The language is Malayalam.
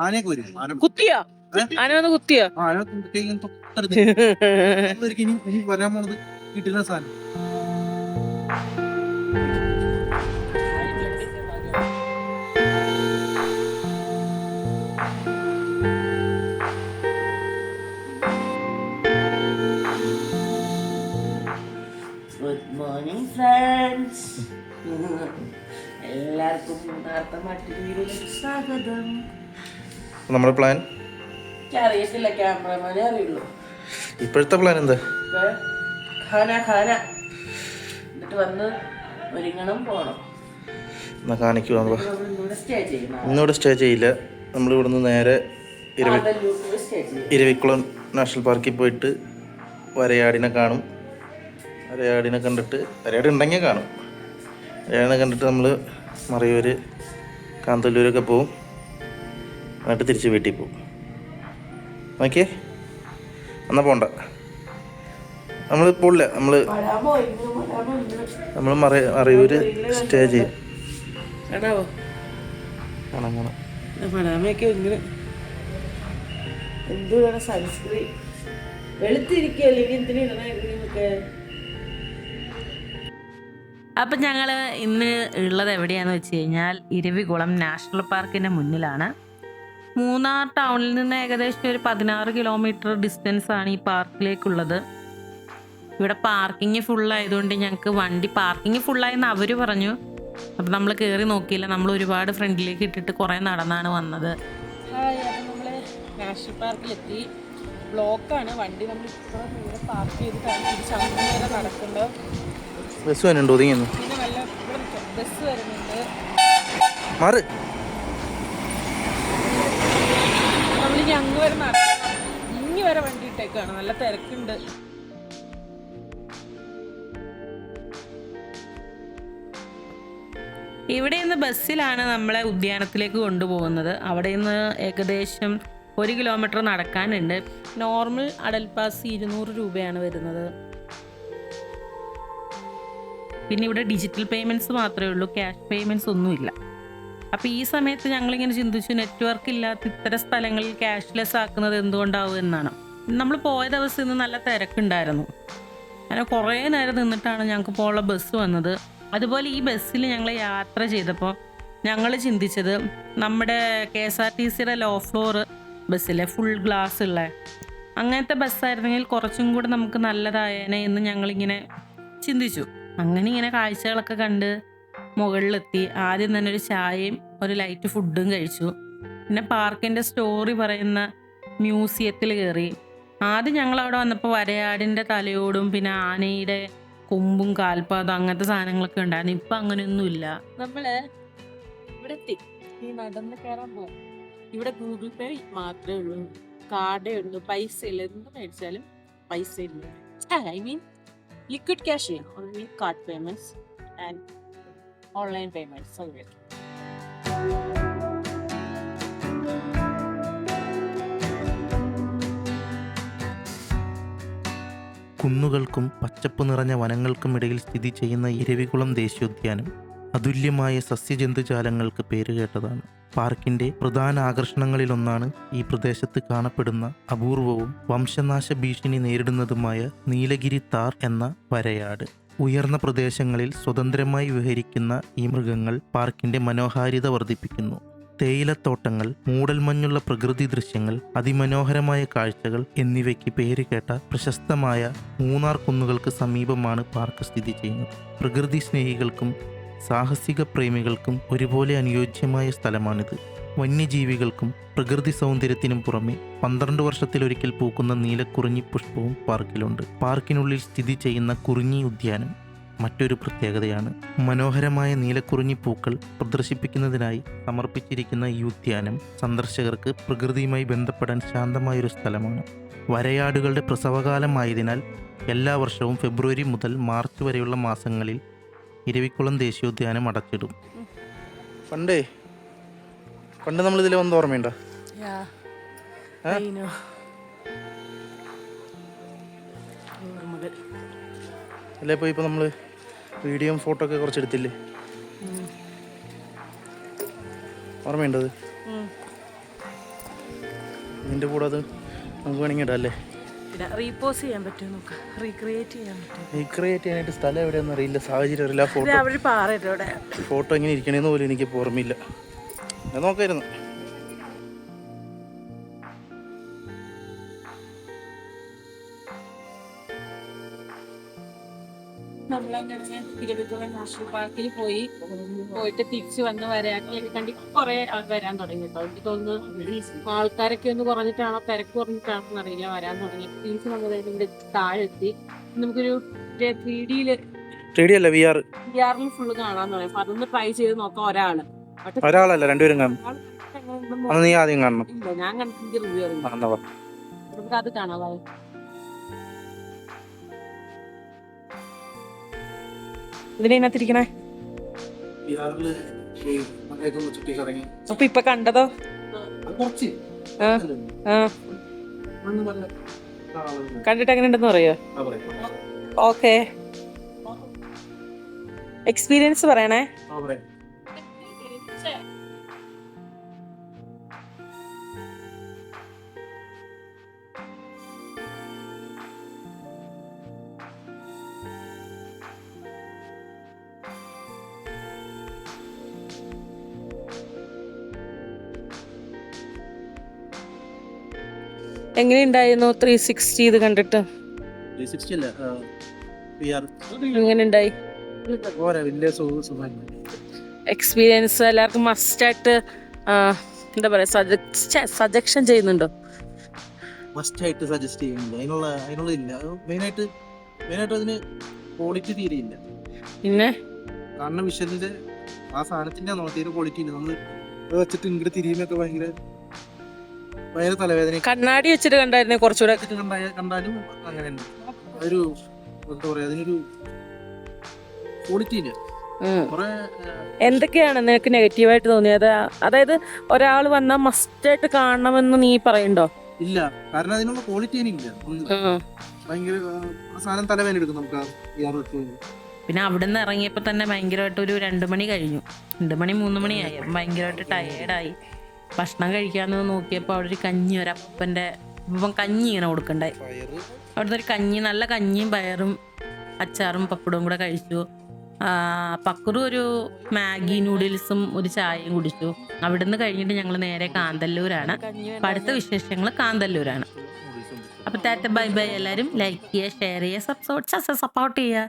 ആനയൊക്കെ വരും. കുത്തിയോ? ആന വന്ന് കുത്തിയോ? ആന തൊട്ടടുത്ത് ഇനി വരാൻ പോണത് കിട്ടുന്ന സാധനം. Good morning friends. എല്ലാവർക്കും സ്വാഗതം. നമ്മുടെ പ്ലാൻ അറിയത്തില്ല, ക്യാമറമാനെ അറിയുള്ളൂ. ഇപ്പോഴത്തെ പ്ലാൻ എന്താ? എന്നിട്ട് വന്ന് ഒരുങ്ങണം, പോണം. എന്നാ കാണിക്കുക. ഇന്നിവിടെ സ്റ്റേ ചെയ്യില്ല. നമ്മൾ ഇവിടുന്ന് നേരെ ഇരവിക്കുളം നാഷണൽ പാർക്കിൽ പോയിട്ട് വരയാടിനെ കാണും. വരയാടിനെ കണ്ടിട്ട്, വരയാട് ഉണ്ടെങ്കിൽ കാണും. വരയാടിനെ കണ്ടിട്ട് നമ്മൾ മറയൂർ, കാന്തല്ലൂരൊക്കെ പോവും. എന്നിട്ട് തിരിച്ച് വീട്ടിൽ പോവും. ഓക്കെ, എന്നാൽ പോണ്ട. നമ്മൾ പോകില്ല. നമ്മൾ മറയൂർ സ്റ്റേ ചെയ്യും. കാണാൻ പോണം. എന്തുവേണം സൺസ്ക്രീൻ വെളുത്തിരിക്കല്ലേ, ഇനി എന്തിനാ? അപ്പം ഞങ്ങൾ ഇന്ന് ഉള്ളത് എവിടെയാണെന്ന് വെച്ച് കഴിഞ്ഞാൽ ഇരവികുളം നാഷണൽ പാർക്കിൻ്റെ മുന്നിലാണ്. മൂന്നാർ ടൗണിൽ നിന്ന് ഏകദേശം ഒരു 16 കിലോമീറ്റർ ഡിസ്റ്റൻസ് ആണ് ഈ പാർക്കിലേക്കുള്ളത്. ഇവിടെ പാർക്കിംഗ് ഫുള്ളായതുകൊണ്ട് ഞങ്ങൾക്ക് വണ്ടി പാർക്കിംഗ് ഫുള്ളായെന്ന് അവർ പറഞ്ഞു. അപ്പം നമ്മൾ കയറി നോക്കിയില്ല. നമ്മൾ ഒരുപാട് ഫ്രണ്ടിലേക്ക് ഇട്ടിട്ട് കുറേ നടന്നാണ് വന്നത്. അപ്പം നമ്മൾ നാഷണൽ പാർക്കിലെത്തി. ബ്ലോക്കാണ് വണ്ടി. നമ്മൾ ഇപ്പോൾ ഇവിടെ പാർക്ക് ചെയ്തിട്ടാണ് തിരിച്ചങ്ങനെ നടക്കേണ്ടത്. ബസ് വരുന്നുണ്ട്, ഒതുങ്ങിയെന്നു. പിന്നെ വല്ല ഇവിടെ ബസ് വരുന്നുണ്ട്. മാറ്. നമ്മളിനി അങ്ങ് വരെ നടക്കണം. ഇനി വരെ വണ്ടി ഇട്ടേക്കാണ്, നല്ല തിരക്കുണ്ട്. ഇവിടെ നിന്ന് ബസ്സിലാണ് നമ്മളെ ഉദ്യാനത്തിലേക്ക് കൊണ്ടുപോകുന്നത്. അവിടെ നിന്ന് ഏകദേശം 1 കിലോമീറ്റർ നടക്കാനുണ്ട്. നോർമൽ അടൽ പാസ് 200 രൂപയാണ് വരുന്നത്. പിന്നെ ഇവിടെ ഡിജിറ്റൽ പേയ്മെൻറ്റ്സ് മാത്രമേ ഉള്ളൂ, ക്യാഷ് പേയ്മെൻറ്റ്സ് ഒന്നുമില്ല. അപ്പോൾ ഈ സമയത്ത് ഞങ്ങളിങ്ങനെ ചിന്തിച്ചു, നെറ്റ്വർക്ക് ഇല്ലാത്ത ഇത്തരം സ്ഥലങ്ങളിൽ ക്യാഷ്ലെസ് ആക്കുന്നത് എന്തുകൊണ്ടാവും എന്നാണ്. നമ്മൾ പോയ ദിവസം ഇന്ന് നല്ല തിരക്കുണ്ടായിരുന്നു. അങ്ങനെ കുറേ നേരം നിന്നിട്ടാണ് ഞങ്ങൾക്ക് പോകാനുള്ള ബസ് വന്നത്. അതുപോലെ ഈ ബസ്സിൽ ഞങ്ങൾ യാത്ര ചെയ്തപ്പോൾ ഞങ്ങൾ ചിന്തിച്ചത്, നമ്മുടെ KSRTCയുടെ ലോ ഫ്ലോർ ബസ്സിലെ ഫുൾ ഗ്ലാസ് ഉള്ള അങ്ങനത്തെ ബസ്സായിരുന്നെങ്കിൽ കുറച്ചും കൂടെ നമുക്ക് നല്ലതായേനെ എന്ന് ഞങ്ങളിങ്ങനെ ചിന്തിച്ചു. അങ്ങനെ ഇങ്ങനെ കാഴ്ചകളൊക്കെ കണ്ട് മുകളിലെത്തി. ആദ്യം തന്നെ ഒരു ചായയും ഒരു ലൈറ്റ് ഫുഡും കഴിച്ചു. പിന്നെ പാർക്കിൻ്റെ സ്റ്റോറി പറയുന്ന മ്യൂസിയത്തിൽ കയറി. ആദ്യം ഞങ്ങൾ അവിടെ വന്നപ്പോൾ വരയാടിൻ്റെ തലയോടും പിന്നെ ആനയുടെ കൊമ്പും കാൽപാദം അങ്ങനത്തെ സാധനങ്ങളൊക്കെ ഉണ്ടായിരുന്നു. ഇപ്പം അങ്ങനെയൊന്നുമില്ല. നമ്മൾ ഇവിടെ എത്തി. ഈ നടന്ന് കയറാൻ പോകും. ഇവിടെ ഗൂഗിൾ പേ മാത്രമേ ഉള്ളൂ, കാർഡേ ഉള്ളൂ, പൈസ ഇല്ല. എന്ത് മേടിച്ചാലും പൈസ ഇല്ല. I mean liquid cash, only card payments and online payments. കുന്നുകൾക്കും പച്ചപ്പ് നിറഞ്ഞ വനങ്ങൾക്കുമിടയിൽ സ്ഥിതി ചെയ്യുന്ന ഇരവികുളം ദേശീയോദ്യാനം അതുല്യമായ സസ്യജന്തുജാലങ്ങൾക്ക് പേരുകേട്ടതാണ്. പാർക്കിന്റെ പ്രധാന ആകർഷണങ്ങളിലൊന്നാണ് ഈ പ്രദേശത്ത് കാണപ്പെടുന്ന അപൂർവവും വംശനാശ ഭീഷണി നേരിടുന്നതുമായ നീലഗിരി താർ എന്ന വരയാട്. ഉയർന്ന പ്രദേശങ്ങളിൽ സ്വതന്ത്രമായി വിഹരിക്കുന്ന ഈ മൃഗങ്ങൾ പാർക്കിന്റെ മനോഹാരിത വർദ്ധിപ്പിക്കുന്നു. തേയിലത്തോട്ടങ്ങൾ, മൂടൽമഞ്ഞുള്ള പ്രകൃതി ദൃശ്യങ്ങൾ, അതിമനോഹരമായ കാഴ്ചകൾ എന്നിവയ്ക്ക് പേരുകേട്ട പ്രശസ്തമായ മൂന്നാർ കുന്നുകൾക്ക് സമീപമാണ് പാർക്ക് സ്ഥിതി ചെയ്യുന്നത്. പ്രകൃതി സ്നേഹികൾക്കും സാഹസിക പ്രേമികൾക്കും ഒരുപോലെ അനുയോജ്യമായ സ്ഥലമാണിത്. വന്യജീവികൾക്കും പ്രകൃതി സൗന്ദര്യത്തിനും പുറമെ 12 വർഷത്തിലൊരിക്കൽ പൂക്കുന്ന നീലക്കുറിഞ്ഞി പുഷ്പവും പാർക്കിലുണ്ട്. പാർക്കിനുള്ളിൽ സ്ഥിതി ചെയ്യുന്ന കുറിഞ്ഞി ഉദ്യാനം മറ്റൊരു പ്രത്യേകതയാണ്. മനോഹരമായ നീലക്കുറിഞ്ഞി പൂക്കൾ പ്രദർശിപ്പിക്കുന്നതിനായി സമർപ്പിച്ചിരിക്കുന്ന ഈ ഉദ്യാനം സന്ദർശകർക്ക് പ്രകൃതിയുമായി ബന്ധപ്പെടാൻ ശാന്തമായൊരു സ്ഥലമാണ്. വരയാടുകളുടെ പ്രസവകാലമായതിനാൽ എല്ലാ വർഷവും ഫെബ്രുവരി മുതൽ മാർച്ച് വരെയുള്ള മാസങ്ങളിൽ ഇരവിക്കുളം ദേശീയോദ്യാനം അടച്ചിടും. പണ്ട് നമ്മൾ ഇതിൽ വന്ന് ഓർമ്മയുണ്ടോ? അല്ലേ? ഇപ്പോൾ നമ്മൾ വീഡിയോയും ഫോട്ടോ ഒക്കെ കുറച്ചെടുത്തില്ലേ? ഓർമ്മയുണ്ടത്? ഇതിൻ്റെ കൂടെ അത് നമുക്ക് വേണമെങ്കിൽ ഇടാം അല്ലേ? റീപോസ് ചെയ്യാൻ പറ്റുമോ നോക്കാം, റീക്രിയേറ്റ് ചെയ്യാൻ പറ്റുമോ? റീക്രിയേറ്റ് ചെയ്യാനായിട്ട് സ്ഥലം എവിടെയാണെന്ന് അറിയില്ല, സാഹചര്യം അറിയില്ല. ഫോട്ടോ അവിടെ പാറയുടെ അവിടെ ഫോട്ടോ എങ്ങനെ ഇരിക്കണേന്ന് പോലും എനിക്ക് ഓർമ്മയില്ല. ഞാൻ നോക്കായിരുന്നു. നമ്മളങ്ങനെ തിരുവിതാംകൂർ നാഷണൽ പാർക്കിൽ പോയിട്ട് തിരിച്ചു വന്ന് വരാനൊക്കെ കണ്ടി കുറെ വരാൻ തുടങ്ങി കേട്ടോ. എനിക്ക് തോന്നുന്നു ആൾക്കാരൊക്കെ ഒന്ന് കുറഞ്ഞിട്ടാണോ തിരക്ക് കുറഞ്ഞിട്ടാണോ അറിയില്ല വരാൻ തുടങ്ങി. തിരിച്ചു വന്നതിന്റെ താഴെത്തി നമുക്കൊരു 3D അല്ല VR VR ഫുള്ള് കാണാൻ തുടങ്ങി. അപ്പൊ അതൊന്ന് ട്രൈ ചെയ്ത് നോക്കാം. ഒരാളല്ല രണ്ടുപേരും കാണും. അത് നീ ആദ്യം കാണണം. ഇല്ല, ഞാൻ കണ്ടിട്ട് റിവ്യൂ നമുക്ക് അത് കാണാം. ഇതിനകത്തിരിക്കണേ അപ്പൊ ഇപ്പൊ കണ്ടതോ? കണ്ടിട്ട് എങ്ങനെ ഉണ്ടെന്ന് പറയോ? ഓക്കെ, എക്സ്പീരിയൻസ് പറയണേ. എങ്ങനെയുണ്ടായിരുന്നു 360 ഇത് കണ്ടിട്ട്? 360 അല്ല, VR. എങ്ങനെയുണ്ടായി വലിയ എക്സ്പീരിയൻസ്? എല്ലാവർക്കും മസ്റ്റായിട്ട് എന്താ പറയാ സജക്ഷൻ ചെയ്യുന്നുണ്ടോ? മസ്റ്റായിട്ട് സജസ്റ്റ് ചെയ്യുന്നുണ്ട്. അതിനുള്ള ഇല്ല. മെയിനായിട്ട് അതിന് ക്വാളിറ്റി തീരെ ഇല്ല. പിന്നെ കാരണം വിഷലിന്റെ ആ സാധനത്തിന്റെ തീരെ ക്വാളിറ്റി ഇല്ല. നമ്മൾ വെച്ചിട്ട് ഇങ്ങോട്ട് തിരിയുമ്പൊക്കെ ഭയങ്കര തലവേദന. കണ്ണാടി വെച്ചിട്ട് കണ്ടായിരുന്നേ കുറച്ചുകൂടെ കണ്ടാലും അങ്ങനെ ഒരു എന്താ പറയാ, അതിനൊരു ക്വാളിറ്റി ഇല്ല. എന്തൊക്കെയാണ് നിനക്ക് നെഗറ്റീവായിട്ട് തോന്നിയത്? അതായത് ഒരാൾ വന്നാൽ മസ്റ്റായിട്ട് കാണണമെന്ന് നീ പറയണ്ടോ? ഇല്ല, കാരണം അതിനുള്ള ക്വാളിറ്റി ഇല്ല. ഭയങ്കര സാധനം തലവേദന എടുക്കും നമുക്ക്. പിന്നെ അവിടെ നിന്ന് ഇറങ്ങിയപ്പോൾ തന്നെ ഭയങ്കരമായിട്ട് ഒരു 2 മണി കഴിഞ്ഞു, 2 മണി 3 മണിയായി. ഭയങ്കരമായിട്ട് ടയേർഡായി. ഭക്ഷണം കഴിക്കാമെന്ന് നോക്കിയപ്പോൾ അവിടെ ഒരു കഞ്ഞി, ഒരപ്പൻ്റെ കഞ്ഞി ഇങ്ങനെ കൊടുക്കണ്ടായി. അവിടുത്തെ ഒരു കഞ്ഞി, നല്ല കഞ്ഞിയും പയറും അച്ചാറും പപ്പടവും കൂടെ കഴിച്ചു. പക്കുറും ഒരു മാഗി നൂഡിൽസും ഒരു ചായയും കുടിച്ചു. അവിടുന്ന് കഴിഞ്ഞിട്ട് ഞങ്ങൾ നേരെ കാന്തല്ലൂരാണ്. അപ്പം അടുത്ത വിശേഷങ്ങൾ കാന്തല്ലൂരാണ്. അപ്പോൾ ടാറ്റ ബൈ ബൈ. എല്ലാവരും ലൈക്ക് ചെയ്യുക, ഷെയർ ചെയ്യുക, സപ്പോർട്ട് ചെയ്യുക.